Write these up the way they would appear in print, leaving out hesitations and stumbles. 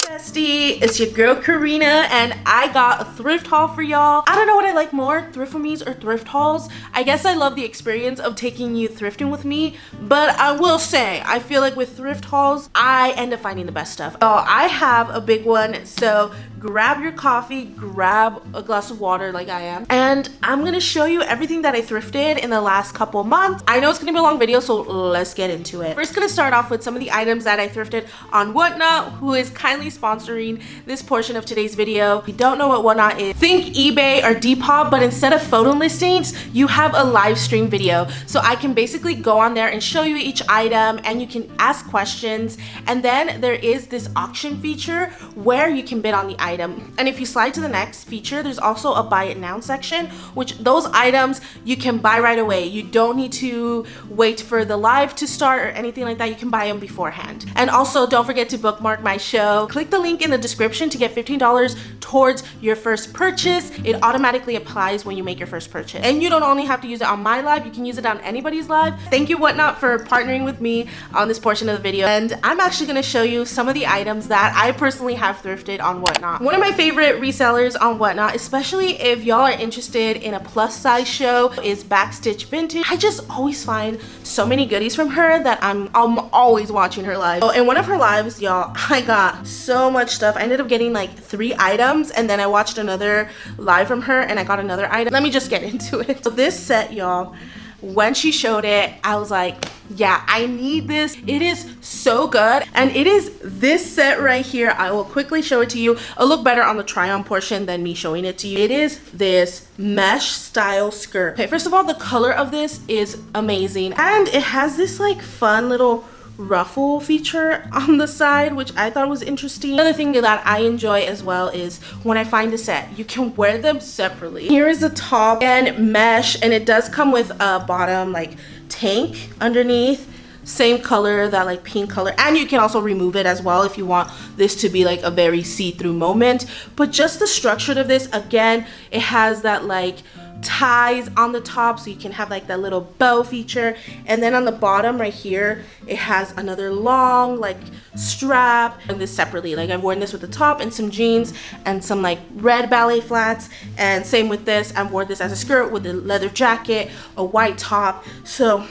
bestie, it's your girl Karina, and I got a thrift haul for y'all. I don't know what I like more, thrift for me's or thrift hauls. I guess I love the experience of taking you thrifting with me, but I will say I feel like with thrift hauls I end up finding the best stuff. I have a big one, so grab your coffee, grab a glass of water like I am, and I'm gonna show you everything that I thrifted in the last couple months. I know it's gonna be a long video, so let's get into it. First, gonna start off with some of the items that I thrifted on Whatnot, who is kindly sponsoring this portion of today's video. If you don't know what Whatnot is, think eBay or Depop, but instead of photo listings, you have a live stream video. So I can basically go on there and show you each item, and you can ask questions. And then there is this auction feature where you can bid on the item. And if you slide to the next feature, there's also a buy it now section, which those items you can buy right away. You don't need to wait for the live to start or anything like that. You can buy them beforehand. And also, don't forget to bookmark my show. Click the link in the description to get $15 towards your first purchase. It automatically applies when you make your first purchase. And you don't only have to use it on my live, you can use it on anybody's live. Thank you Whatnot for partnering with me on this portion of the video. And I'm actually gonna show you some of the items that I personally have thrifted on Whatnot. One of my favorite resellers on Whatnot, especially if y'all are interested in a plus size show, is Backstitch Vintage. I just always find so many goodies from her that I'm always watching her live. Oh, in one of her lives, y'all, I got so much stuff. I ended up getting like 3 items, and then I watched another live from her and I got another item. Let me just get into it. So this set, y'all, when she showed it, I was like, yeah, I need this. It is so good. And it is this set right here. I will quickly show it to you. It'll look better on the try on portion than me showing it to you. It is this mesh style skirt. Okay, first of all, the color of this is amazing. And it has this like fun little ruffle feature on the side, which I thought was interesting. Another thing that I enjoy as well is when I find a set, you can wear them separately. Here is the top and mesh, and it does come with a bottom like tank underneath, same color, that like pink color, and you can also remove it as well if you want this to be like a very see-through moment. But just the structure of this, again, it has that like ties on the top, so you can have like that little bow feature, and then on the bottom right here it has another long like strap. And this separately, like I've worn this with the top and some jeans and some like red ballet flats, and same with this. I've worn this as a skirt with a leather jacket, a white top. So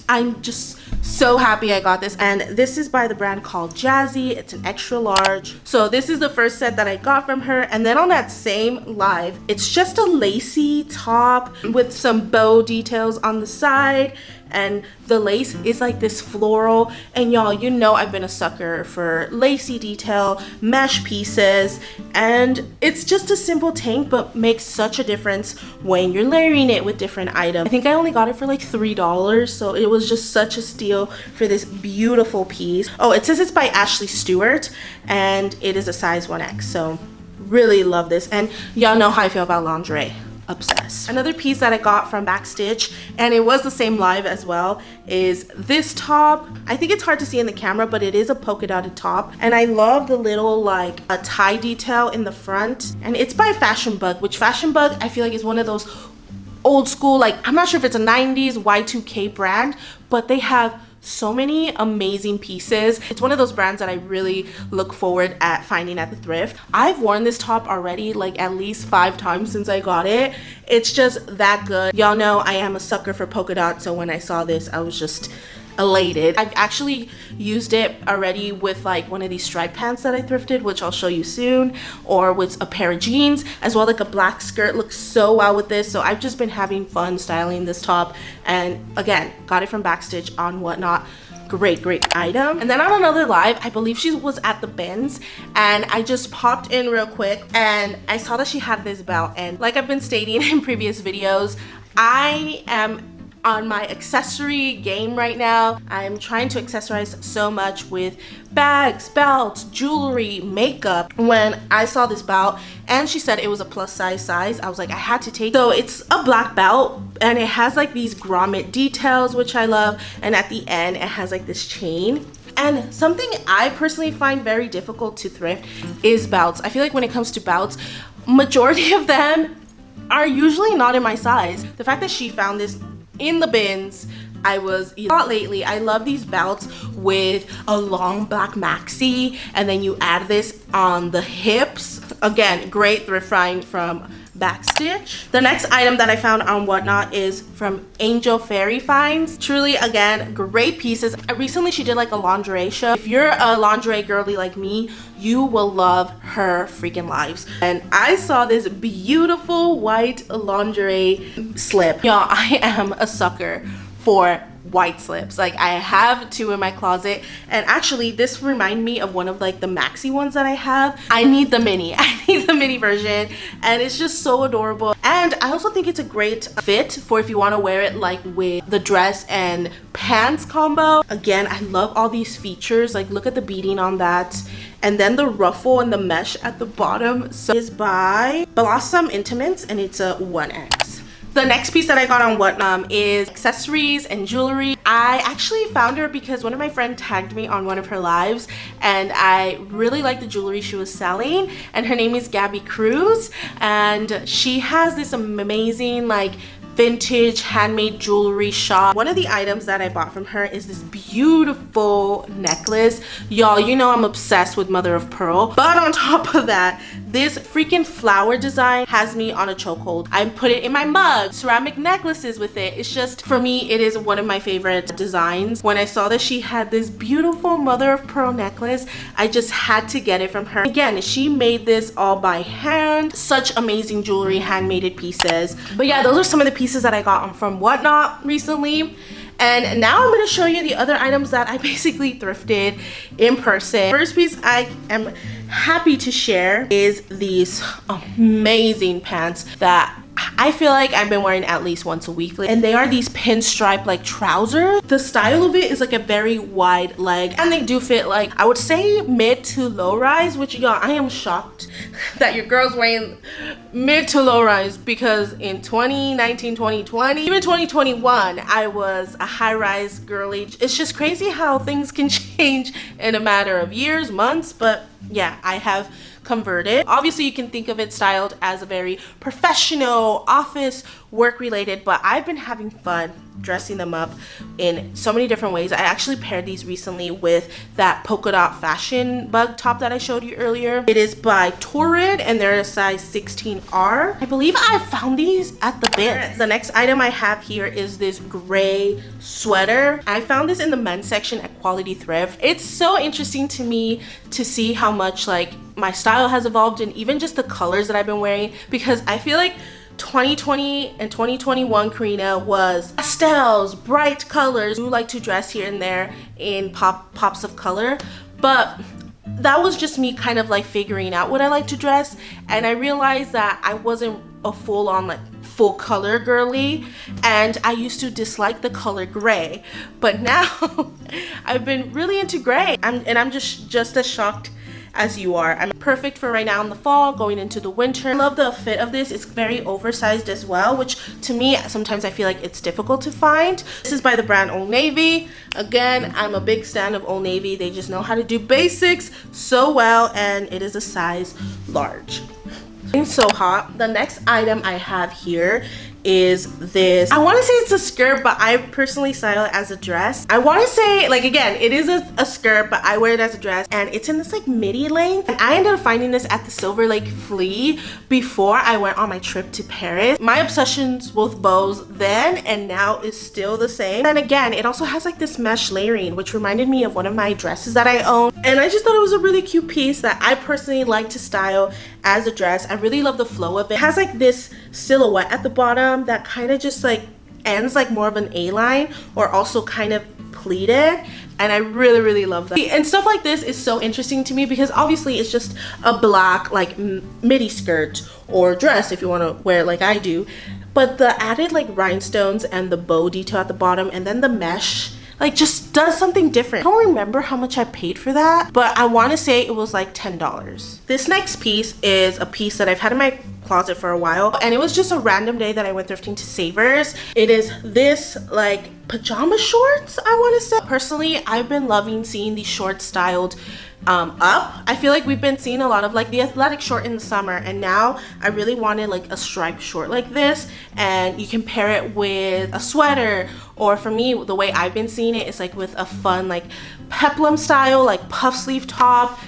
I'm just so happy I got this, and this is by the brand called Jazzy. It's an extra large. So this is the first set that I got from her. And then on that same live, it's just a lacy top with some bow details on the side, and the lace is like this floral. And y'all, you know I've been a sucker for lacy detail, mesh pieces, and it's just a simple tank but makes such a difference when you're layering it with different items. I think I only got it for like $3, so it was just such a steal for this beautiful piece. Oh, it says it's by Ashley Stewart and it is a size 1X, so really love this. And y'all know how I feel about lingerie. Obsessed. Another piece that I got from Backstitch, and it was the same live as well, is this top. I think it's hard to see in the camera, but it is a polka dotted top, and I love the little like a tie detail in the front. And it's by Fashion Bug, which Fashion Bug I feel like is one of those old school, like I'm not sure if it's a 90s Y2K brand, but they have so many amazing pieces. It's one of those brands that I really look forward at finding at the thrift. I've worn this top already like at least 5 times since I got it. It's just that good. Y'all know I am a sucker for polka dots, so when I saw this I was just elated. I've actually used it already with like one of these striped pants that I thrifted, which I'll show you soon, or with a pair of jeans as well. Like a black skirt looks so well with this, so I've just been having fun styling this top. And again, got it from Backstitch on Whatnot. Great item. And then on another live, I believe she was at the bins, and I just popped in real quick and I saw that she had this belt. And like I've been stating in previous videos, I am on my accessory game right now. I'm trying to accessorize so much with bags, belts, jewelry, makeup. When I saw this belt and she said it was a plus size, I was like, I had to take it. So it's a black belt and it has like these grommet details, which I love, and at the end it has like this chain. And something I personally find very difficult to thrift is belts. I feel like when it comes to belts, majority of them are usually not in my size. The fact that she found this in the bins I was not lately. I love these belts with a long black maxi, and then you add this on the hips. Again, great thrift find from Backstitch. The next item that I found on Whatnot is from Angel Fairy Finds. Truly, again, great pieces. Recently she did like a lingerie show. If you're a lingerie girly like me, you will love her freaking lives. And I saw this beautiful white lingerie slip. Y'all, I am a sucker for white slips. Like, I have two in my closet, and actually this remind me of one of like the maxi ones that I have. I need the mini. I need the mini version, and it's just so adorable. And I also think it's a great fit for if you want to wear it like with the dress and pants combo. Again, I love all these features. Like, look at the beading on that, and then the ruffle and the mesh at the bottom. So it's by Blossom Intimates, and it's a 1X. The next piece that I got on Whatnot is accessories and jewelry. I actually found her because one of my friends tagged me on one of her lives, and I really liked the jewelry she was selling, and her name is Gabby Cruz, and she has this amazing like vintage handmade jewelry shop. One of the items that I bought from her is this beautiful necklace. Y'all, you know I'm obsessed with mother of pearl, but on top of that, this freaking flower design has me on a chokehold. I put it in my mug, ceramic necklaces with it. It's just, for me, it is one of my favorite designs. When I saw that she had this beautiful mother of pearl necklace, I just had to get it from her. Again, she made this all by hand. Such amazing jewelry, handmade pieces. But yeah, those are some of the pieces that I got from Whatnot recently. And now I'm going to show you the other items that I basically thrifted in person. First piece I am happy to share is these amazing pants that I feel like I've been wearing at least once a week, and they are these pinstripe like trousers. The style of it is like a very wide leg, and they do fit like, I would say, mid to low rise, which y'all, I am shocked that your girl's wearing mid to low rise, because in 2019, 2020, even 2021, I was a high rise girly. It's just crazy how things can change in a matter of years, months, but yeah, I have converted. Obviously, you can think of it styled as a very professional, office, work related, but I've been having fun dressing them up in so many different ways. I actually paired these recently with that polka dot fashion bug top that I showed you earlier. It is by Torrid, and they're a size 16R. I believe I found these at the bin. The next item I have here is this gray sweater. I found this in the men's section at Quality Thrift. It's so interesting to me to see how much like my style has evolved, and even just the colors that I've been wearing, because I feel like 2020 and 2021 Karina was pastels, bright colors. I do like to dress here and there in pops of color, but that was just me kind of like figuring out what I like to dress, and I realized that I wasn't a full-on like full color girly, and I used to dislike the color gray, but now I've been really into gray. I'm just as shocked as you are. I'm perfect for right now in the fall, going into the winter. I love the fit of this. It's very oversized as well, which to me, sometimes I feel like it's difficult to find. This is by the brand Old Navy. Again, I'm a big stan of Old Navy. They just know how to do basics so well, and it is a size large. It's so hot. The next item I have here is this, I want to say it's a skirt, but I personally style it as a dress. I want to say, like, again, it is a skirt, but I wear it as a dress, and it's in this like midi length, and I ended up finding this at the Silver Lake Flea before I went on my trip to Paris. My obsessions with bows then and now is still the same. And again, it also has like this mesh layering, which reminded me of one of my dresses that I own, and I just thought it was a really cute piece that I personally like to style as a dress. I really love the flow of it. It has like this silhouette at the bottom that kind of just like ends like more of an A-line, or also kind of pleated, and I really love that. And stuff like this is so interesting to me because obviously it's just a black like midi skirt or dress if you want to wear it like I do, but the added like rhinestones and the bow detail at the bottom, and then the mesh, like, just does something different. I don't remember how much I paid for that, but I want to say it was like $10. This next piece is a piece that I've had in my closet for a while, and it was just a random day that I went thrifting to Savers. It is this like pajama shorts, I want to say. Personally, I've been loving seeing these shorts styled up. I feel like we've been seeing a lot of like the athletic short in the summer, and now I really wanted like a striped short like this, and you can pair it with a sweater, or for me the way I've been seeing it is like with a fun like peplum style like puff sleeve top,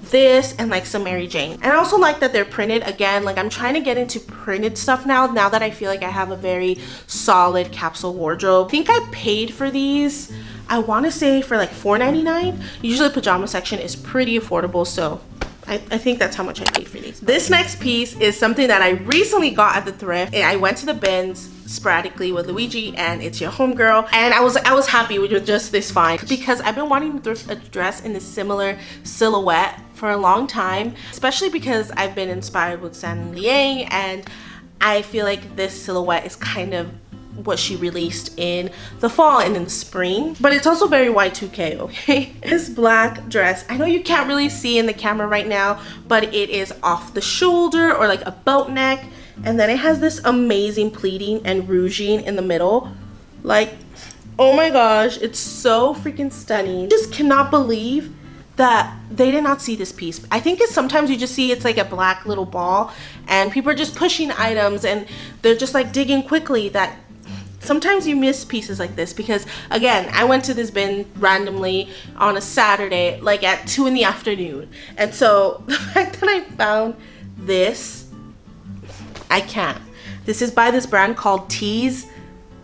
this, and like some Mary Jane. And I also like that they're printed. Again, like I'm trying to get into printed stuff now that I feel like I have a very solid capsule wardrobe. I think I paid for these, I want to say for like $4.99. Usually the pajama section is pretty affordable, so I think that's how much I paid for these. This next piece is something that I recently got at the thrift. I went to the bins sporadically with Luigi and It's Your Homegirl, and I was happy with just this find because I've been wanting to thrift a dress in a similar silhouette for a long time, especially because I've been inspired with San Liang, and I feel like this silhouette is kind of what she released in the fall and in the spring, but it's also very Y2K, okay? This black dress, I know you can't really see in the camera right now, but it is off the shoulder or like a boat neck, and then it has this amazing pleating and ruching in the middle. Like, oh my gosh, it's so freaking stunning. Just cannot believe that they did not see this piece. I think it's sometimes you just see it's like a black little ball and people are just pushing items and they're just like digging quickly, that sometimes you miss pieces like this. Because again, I went to this bin randomly on a Saturday like at 2 in the afternoon, and so the fact that I found this, I can't. This is by this brand called Tease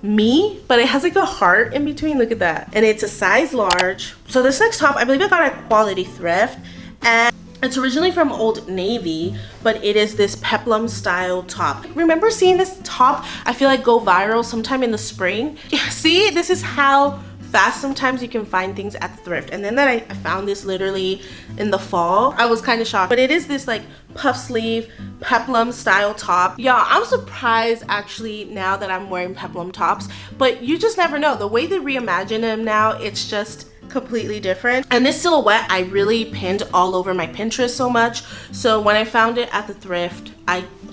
Me, but it has like a heart in between. Look at that. And it's a size large. So this next top, I believe I got at Quality Thrift, and it's originally from Old Navy, but it is this peplum style top. Remember seeing this top, I feel like, go viral sometime in the spring? See, this is how fast sometimes you can find things at the thrift. And then that I found this literally in the fall. I was kind of shocked, but it is this like puff sleeve peplum style top. Y'all, I'm surprised actually now that I'm wearing peplum tops, but you just never know. The way they reimagine them now, it's just completely different. And this silhouette I really pinned all over my Pinterest so much, so when I found it at the thrift,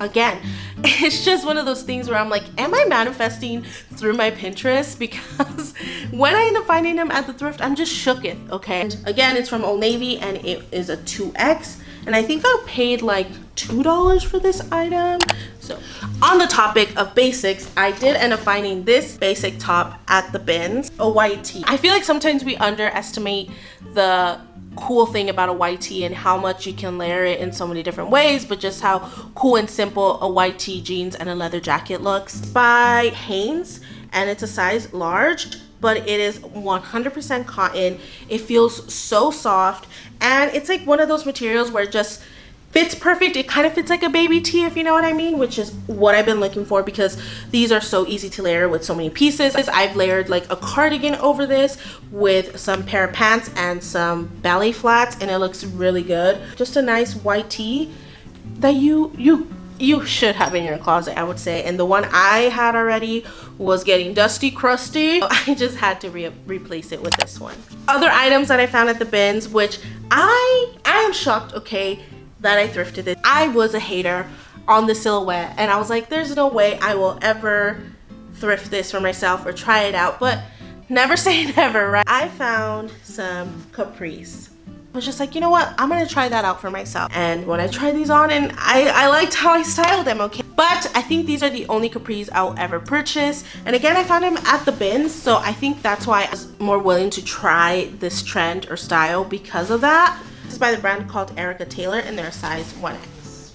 again, it's just one of those things where I'm like, am I manifesting through my Pinterest? Because when I end up finding them at the thrift, I'm just shooketh, okay? And again, it's from Old Navy and it is a 2X, and I think I paid like $2 for this item. So on the topic of basics, I did end up finding this basic top at the bins, a white tee. I feel like sometimes we underestimate the cool thing about a white tee and how much you can layer it in so many different ways, but just how cool and simple a white tee, jeans, and a leather jacket looks. By Hanes, and it's a size large, but it is 100% cotton. It feels so soft, and it's like one of those materials where it just fits perfect. It kind of fits like a baby tee, if you know what I mean, which is what I've been looking for because these are so easy to layer with so many pieces. I've layered like a cardigan over this with some pair of pants and some ballet flats, and it looks really good. Just a nice white tee that you should have in your closet, I would say. And the one I had already was getting dusty, crusty. So I just had to replace it with this one. Other items that I found at the bins, which I am shocked, okay, that I thrifted this. I was a hater on the silhouette, and I was like, there's no way I will ever thrift this for myself or try it out, but never say never, right? I found some capris. I was just like, you know what, I'm gonna try that out for myself. And when I tried these on, and I liked how I styled them, okay? But I think these are the only capris I'll ever purchase. And again, I found them at the bins, so I think that's why I was more willing to try this trend or style because of that. This is by the brand called Erica Taylor, and they're a size 1X.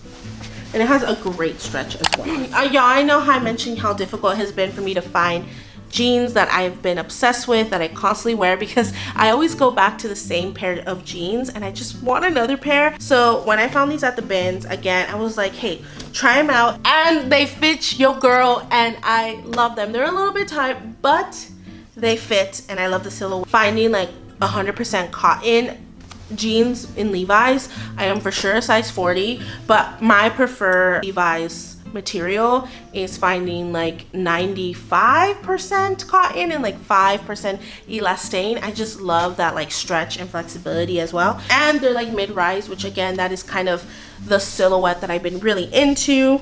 And it has a great stretch as well. Yeah, I know how I mentioned how difficult it has been for me to find jeans that I've been obsessed with, that I constantly wear, because I always go back to the same pair of jeans and I just want another pair. So when I found these at the bins, again, I was like, hey, try them out. And they fit your girl, and I love them. They're a little bit tight, but they fit, and I love the silhouette. Finding like 100% cotton jeans in Levi's, I am for sure a size 40, but my preferred Levi's material is finding like 95% cotton and like 5% elastane. I just love that like stretch and flexibility as well. And they're like mid-rise, which again, that is kind of the silhouette that I've been really into.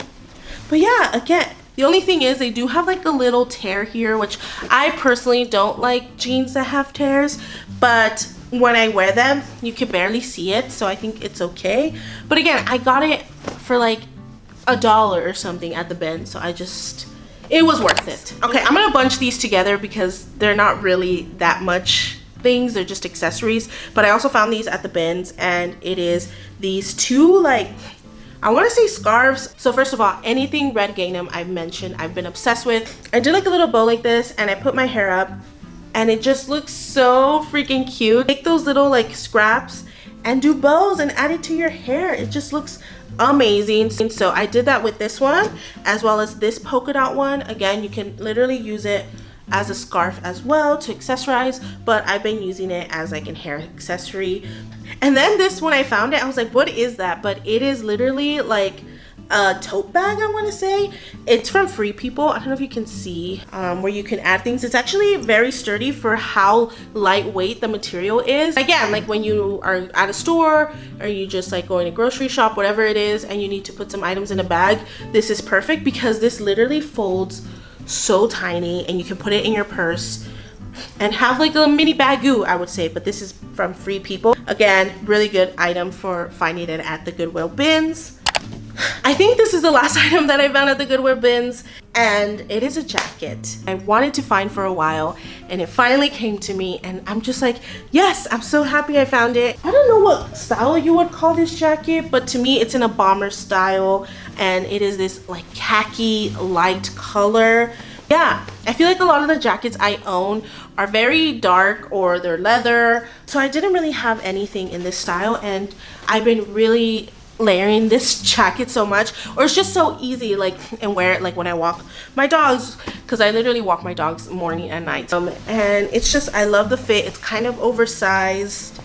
But yeah, again, the only thing is they do have like a little tear here, which I personally don't like jeans that have tears, but when I wear them, you can barely see it, so I think it's okay. But again, I got it for like $1 or something at the bin, so it was worth it. Okay, I'm gonna bunch these together because they're not really that much things, they're just accessories. But I also found these at the bins, and it is these two, like, I want to say scarves. So first of all, anything red gingham I've mentioned I've been obsessed with. I did like a little bow like this, and I put my hair up, and it just looks so freaking cute. Take those little like scraps and do bows and add it to your hair. It just looks amazing. So I did that with this one, as well as this polka dot one. Again, you can literally use it as a scarf as well to accessorize, but I've been using it as like a hair accessory. And then this one, I found it, I was like, what is that? But it is literally like a tote bag, I want to say. It's from Free People. I don't know if you can see where you can add things. It's actually very sturdy for how lightweight the material is. Again, like when you are at a store, or you just like going to grocery shop, whatever it is, and you need to put some items in a bag, this is perfect because this literally folds so tiny, and you can put it in your purse and have like a mini bagoo, I would say. But this is from Free People. Again, really good item for finding it at the Goodwill bins. I think this is the last item that I found at the Goodwill bins, and it is a jacket I wanted to find for a while, and it finally came to me, and I'm just like, yes, I'm so happy I found it. I don't know what style you would call this jacket, but to me it's in a bomber style, and it is this like khaki light color. Yeah, I feel like a lot of the jackets I own are very dark, or they're leather, so I didn't really have anything in this style, and I've been really layering this jacket so much, or it's just so easy, like, and wear it like when I walk my dogs, because I literally walk my dogs morning and night. And it's just, I love the fit. It's kind of oversized,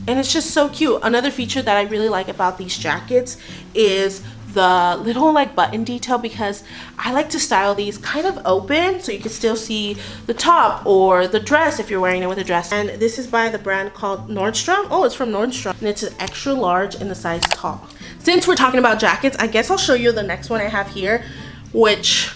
and it's just so cute. Another feature that I really like about these jackets is the little like button detail, because I like to style these kind of open so you can still see the top or the dress if you're wearing it with a dress. And this is by the brand called Nordstrom. Oh, it's from Nordstrom, and it's an extra large in the size tall. Since we're talking about jackets, I guess I'll show you the next one I have here, which,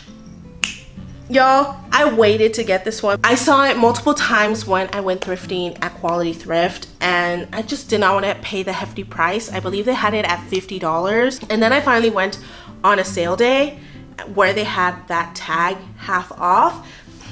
y'all, I waited to get this one. I saw it multiple times when I went thrifting at Quality Thrift, and I just did not want to pay the hefty price. I believe they had it at $50, and then I finally went on a sale day where they had that tag half off,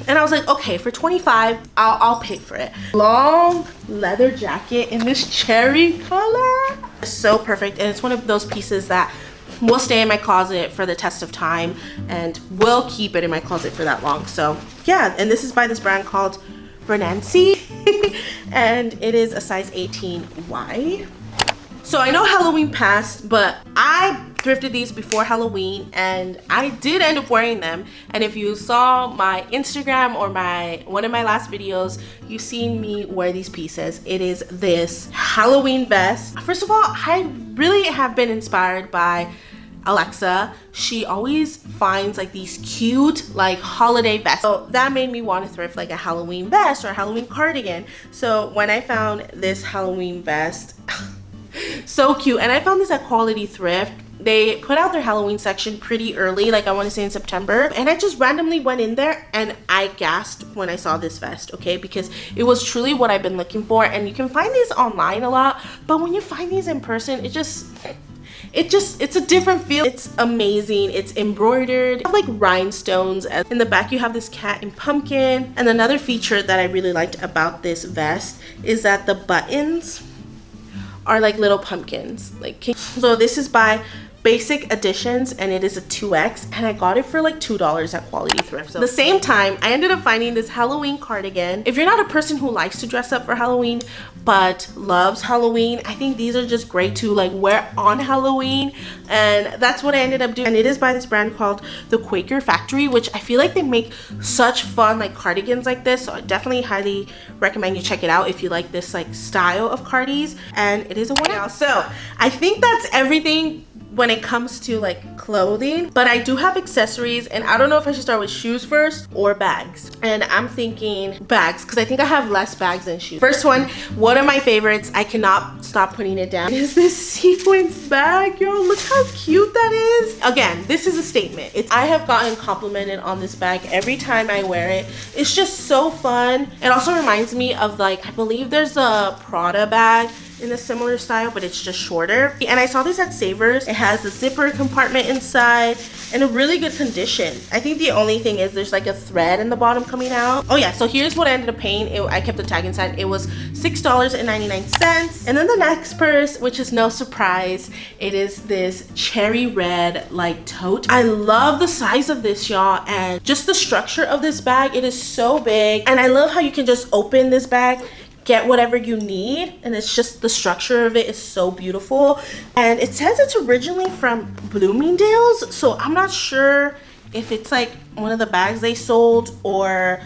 and I was like, okay, for $25, I'll pay for it. Long leather jacket in this cherry color. It's so perfect, and it's one of those pieces that will stay in my closet for the test of time, and will keep it in my closet for that long. So yeah, and this is by this brand called Vernancy and it is a size 18 wide. So I know Halloween passed, but I thrifted these before Halloween, and I did end up wearing them. And if you saw my Instagram or one of my last videos, you've seen me wear these pieces. It is this Halloween vest. First of all, I really have been inspired by Alexa. She always finds like these cute like holiday vests, so that made me want to thrift like a Halloween vest or a Halloween cardigan. So when I found this Halloween vest, so cute, and I found this at Quality Thrift. They put out their Halloween section pretty early, like I want to say in September, and I just randomly went in there and I gasped when I saw this vest, okay, because it was truly what I've been looking for. And you can find these online a lot, but when you find these in person, it's a different feel. It's amazing. It's embroidered. You have like rhinestones. In the back you have this cat and pumpkin. And another feature that I really liked about this vest is that the buttons are like little pumpkins. So this is by Basic Editions, and it is a 2X, and I got it for like $2 at Quality Thrift. So at the same time, I ended up finding this Halloween cardigan. If you're not a person who likes to dress up for Halloween but loves Halloween, I think these are just great to like wear on Halloween, and that's what I ended up doing. And it is by this brand called the Quaker Factory, which I feel like they make such fun like cardigans like this, so I definitely highly recommend you check it out if you like this like style of cardis. And it is a 1X. So I think that's everything when it comes to like clothing, but I do have accessories, and I don't know if I should start with shoes first or bags. And I'm thinking bags, because I think I have less bags than shoes. First one of my favorites, I cannot stop putting it down, is this sequins bag, yo. Look how cute that is. Again, this is a statement. I have gotten complimented on this bag every time I wear it. It's just so fun. It also reminds me of, like, I believe there's a Prada bag in a similar style, but it's just shorter. And I saw this at Savers. It has the zipper compartment inside in a really good condition. I think the only thing is there's like a thread in the bottom coming out. Oh yeah, so here's what I ended up paying. I kept the tag inside. It was $6.99. And then the next purse, which is no surprise, it is this cherry red like tote. I love the size of this, y'all, and just the structure of this bag. It is so big, and I love how you can just open this bag, get whatever you need, and it's just the structure of it is so beautiful. And it says it's originally from Bloomingdale's, so I'm not sure if it's like one of the bags they sold, or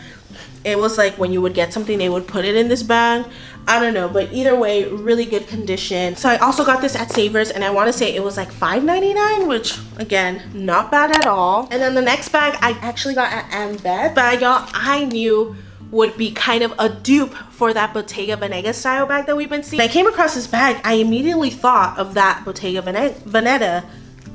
it was like when you would get something they would put it in this bag. I don't know, but either way, really good condition. So I also got this at Savers, and I want to say it was like $5.99, which again, not bad at all. And then the next bag I actually got at INFP bag, y'all. I knew would be kind of a dupe for that Bottega Veneta style bag that we've been seeing. When I came across this bag, I immediately thought of that Bottega Veneta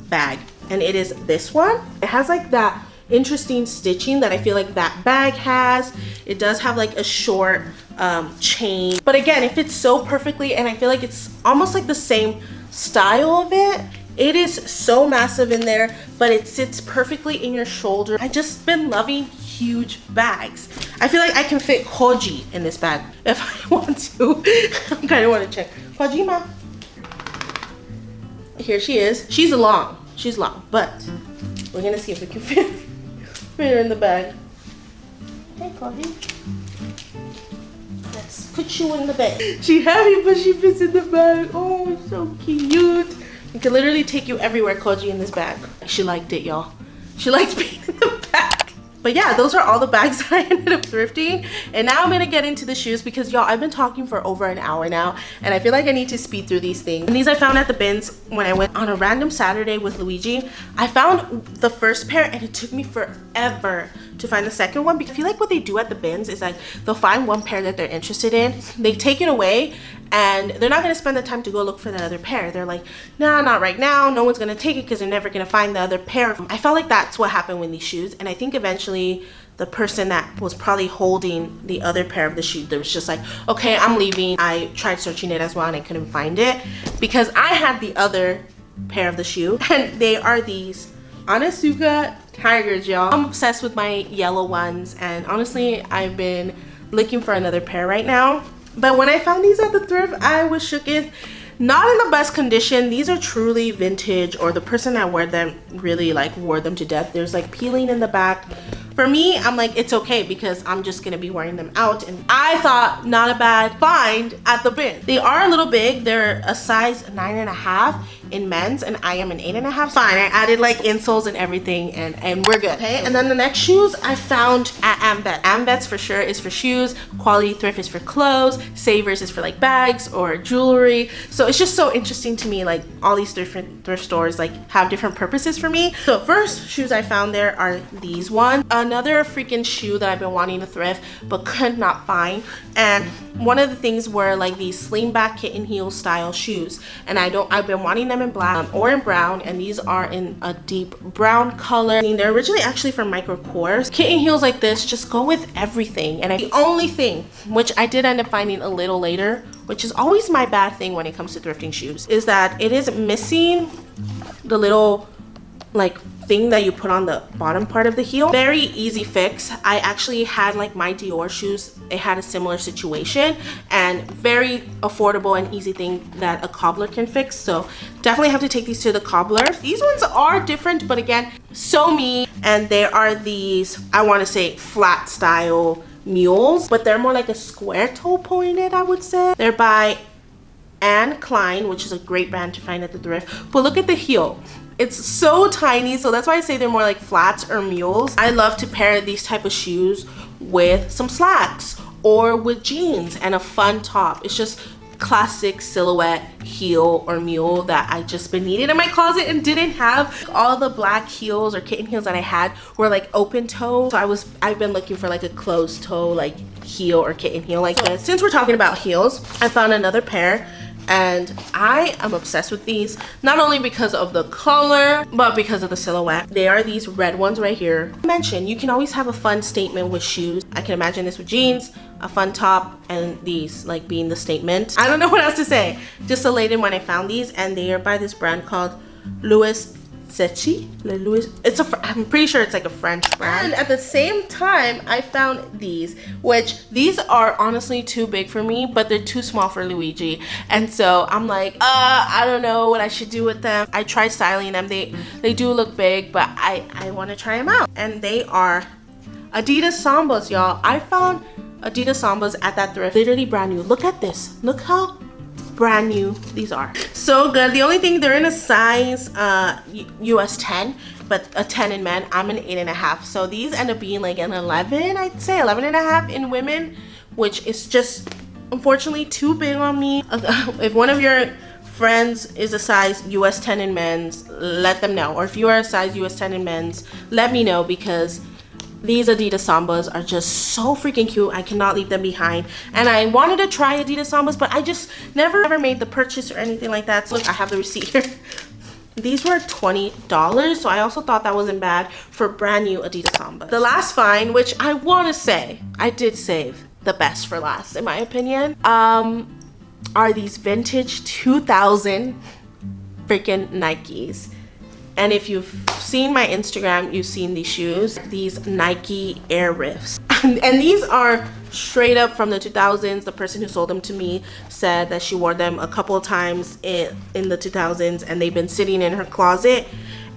bag, and it is this one. It has like that interesting stitching that I feel like that bag has. It does have like a short chain, but again, it fits so perfectly, and I feel like it's almost like the same style of it. It is so massive in there, but it sits perfectly in your shoulder. I just been loving huge bags. I feel like I can fit Koji in this bag if I want to. I kind of want to check. Kojima. Here she is. She's long, but we're gonna see if we can fit her in the bag. Hey, Koji. Let's put you in the bag. She's heavy, but she fits in the bag. Oh, so cute. It can literally take you everywhere, Koji, in this bag. She liked it, y'all. She liked being in the bag. But yeah, those are all the bags that I ended up thrifting. And now I'm gonna get into the shoes because, y'all, I've been talking for over an hour now, and I feel like I need to speed through these things. And these I found at the bins when I went on a random Saturday with Luigi. I found the first pair, and it took me forever to find the second one, because I feel like what they do at the bins is like they'll find one pair that they're interested in, they take it away, and they're not gonna spend the time to go look for that other pair. They're like, nah, not right now. No one's gonna take it because they're never gonna find the other pair. I felt like that's what happened with these shoes, and I think eventually the person that was probably holding the other pair of the shoe, there was just like, okay, I'm leaving. I tried searching it as well, and I couldn't find it because I had the other pair of the shoe, and they are these Onitsuka Tigers, y'all. I'm obsessed with my yellow ones, and honestly, I've been looking for another pair right now. But when I found these at the thrift, I was shooketh. Not in the best condition. These are truly vintage, or the person that wore them really like wore them to death. There's like peeling in the back. For me, I'm like, it's okay because I'm just gonna be wearing them out, and I thought not a bad find at the bin. They are a little big. They're a size 9.5 in men's, and I am an 8.5. Fine, I added like insoles and everything, and we're good. Okay, and then the next shoes I found at AMVET. AMVET's for sure is for shoes. Quality Thrift is for clothes. Savers is for like bags or jewelry. So it's just so interesting to me, like all these different thrift stores like have different purposes for me. So first shoes I found there are these ones. Another freaking shoe that I've been wanting to thrift but could not find, and one of the things were like these sling back kitten heel style shoes, and I've been wanting them in black or in brown, and these are in a deep brown color. And they're originally actually from Michael Kors. Kitten heels like this just go with everything, and the only thing which I did end up finding a little later, which is always my bad thing when it comes to thrifting shoes, is that it is missing the little like thing that you put on the bottom part of the heel. Very easy fix. I actually had like my Dior shoes, it had a similar situation, and very affordable and easy thing that a cobbler can fix. So definitely have to take these to the cobbler. These ones are different, but again, so me. And they are these, I want to say, flat style mules, but they're more like a square toe pointed, I would say. They're by Anne Klein, which is a great brand to find at the thrift. But look at the heel. It's so tiny, so that's why I say they're more like flats or mules. I love to pair these type of shoes with some slacks or with jeans and a fun top. It's just classic silhouette heel or mule that I just been needing in my closet and didn't have. All the black heels or kitten heels that I had were like open toe, so I've been looking for like a closed toe like heel or kitten heel like this. Since we're talking about heels, I found another pair. and I am obsessed with these, not only because of the color but because of the silhouette. They are these red ones right here. I mentioned you can always have a fun statement with shoes. I can imagine this with jeans, a fun top, and these like being the statement. I don't know what else to say. Just elated when I found these, and they are by this brand called Louis Sechi. I'm pretty sure it's like a French brand. And at the same time, I found these, which these are honestly too big for me, but they're too small for Luigi. And so I'm like, I don't know what I should do with them. I tried styling them. They do look big, but I want to try them out. And they are Adidas Somas, y'all. I found Adidas Somas at that thrift, literally brand new. Look at this. Look how brand new these are. So good. The only thing, they're in a size US 10, but a 10 in men. I'm an 8.5, so these end up being like an 11, I'd say 11.5 in women, which is just unfortunately too big on me. If one of your friends is a size US 10 in men's, let them know. Or if you are a size US 10 in men's, let me know, because these Adidas Somas are just so freaking cute. I cannot leave them behind. And I wanted to try Adidas Somas, but I just never made the purchase or anything like that. So look, I have the receipt here. These were $20, so I also thought that wasn't bad for brand new Adidas Somas. The last find, which I want to say, I did save the best for last in my opinion, are these vintage 2000 freaking Nikes. And if you've seen my Instagram, you've seen these shoes, these Nike Air Rifts. And these are straight up from the 2000s. The person who sold them to me said that she wore them a couple of times in the 2000s, and they've been sitting in her closet.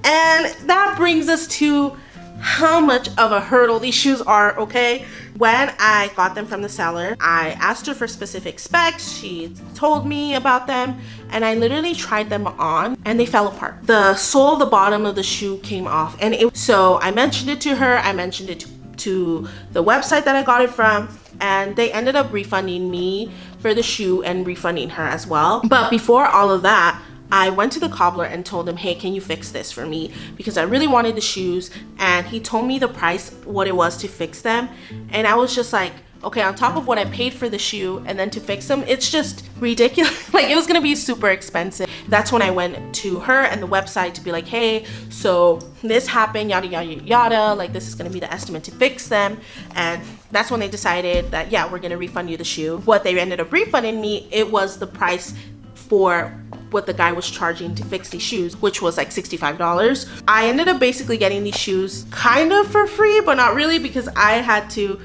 And that brings us to how much of a hurdle these shoes are, okay? When I got them from the seller, I asked her for specific specs. She told me about them, and I literally tried them on and they fell apart. The sole, the bottom of the shoe came off, and so I mentioned it to her. I mentioned it to the website that I got it from, and they ended up refunding me for the shoe and refunding her as well. But before all of that, I went to the cobbler and told him, hey, can you fix this for me? Because I really wanted the shoes, and he told me the price, what it was to fix them. And I was just like, okay, on top of what I paid for the shoe and then to fix them, it's just ridiculous. Like, it was gonna be super expensive. That's when I went to her and the website to be like, hey, so this happened, yada, yada, yada. Like, this is gonna be the estimate to fix them. And that's when they decided that, yeah, we're gonna refund you the shoe. What they ended up refunding me, it was the price for what the guy was charging to fix these shoes, which was like $65. I ended up basically getting these shoes kind of for free, but not really, because I had to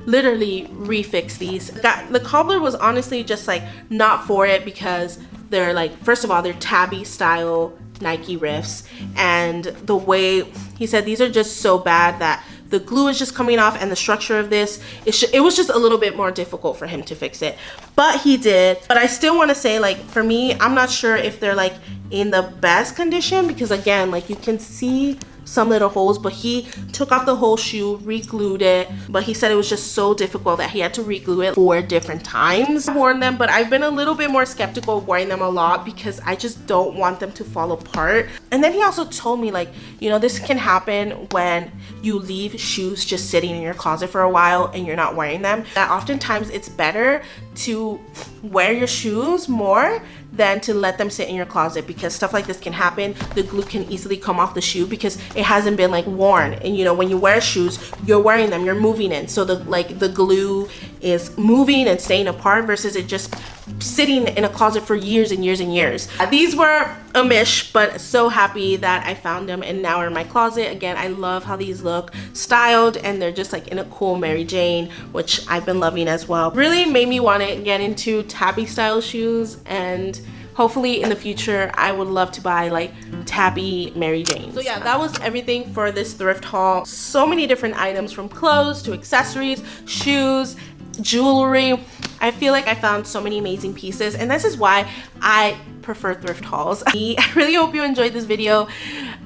literally refix these. The cobbler was honestly just like not for it, because they're like, first of all, they're tabby style Nike Rifts, and the way he said these are just so bad that the glue is just coming off, and the structure of this, it was just a little bit more difficult for him to fix it. But he did. But I still want to say, like, for me, I'm not sure if they're like in the best condition, because again, like, you can see some little holes, but he took off the whole shoe, re-glued it, but he said it was just so difficult that he had to re-glue it 4 different times. I've worn them, but I've been a little bit more skeptical of wearing them a lot, because I just don't want them to fall apart. And then he also told me, like, you know, this can happen when you leave shoes just sitting in your closet for a while and you're not wearing them, that oftentimes it's better to wear your shoes more than to let them sit in your closet, because stuff like this can happen. The glue can easily come off the shoe because it hasn't been like worn, and you know, when you wear shoes, you're wearing them, you're moving in, so the glue is moving and staying apart versus it just sitting in a closet for years and years and years. These were a mish, but so happy that I found them and now are in my closet. Again, I love how these look styled, and they're just like in a cool Mary Jane, which I've been loving as well. Really made me want to get into tabby style shoes, and hopefully in the future I would love to buy like tabby Mary Janes. So yeah, that was everything for this thrift haul. So many different items, from clothes to accessories, shoes, jewelry. I feel like I found so many amazing pieces, and this is why I prefer thrift hauls. I really hope you enjoyed this video.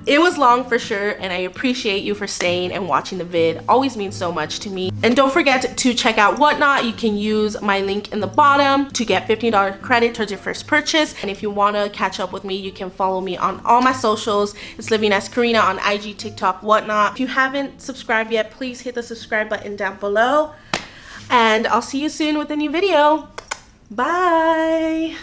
It was long for sure, and I appreciate you for staying and watching the vid. Always means so much to me. And don't forget to check out Whatnot. You can use my link in the bottom to get $15 credit towards your first purchase. And if you want to catch up with me, you can follow me on all my socials. It's living as Karina on IG, TikTok, Whatnot. If you haven't subscribed yet, please hit the subscribe button down below. And I'll see you soon with a new video. Bye.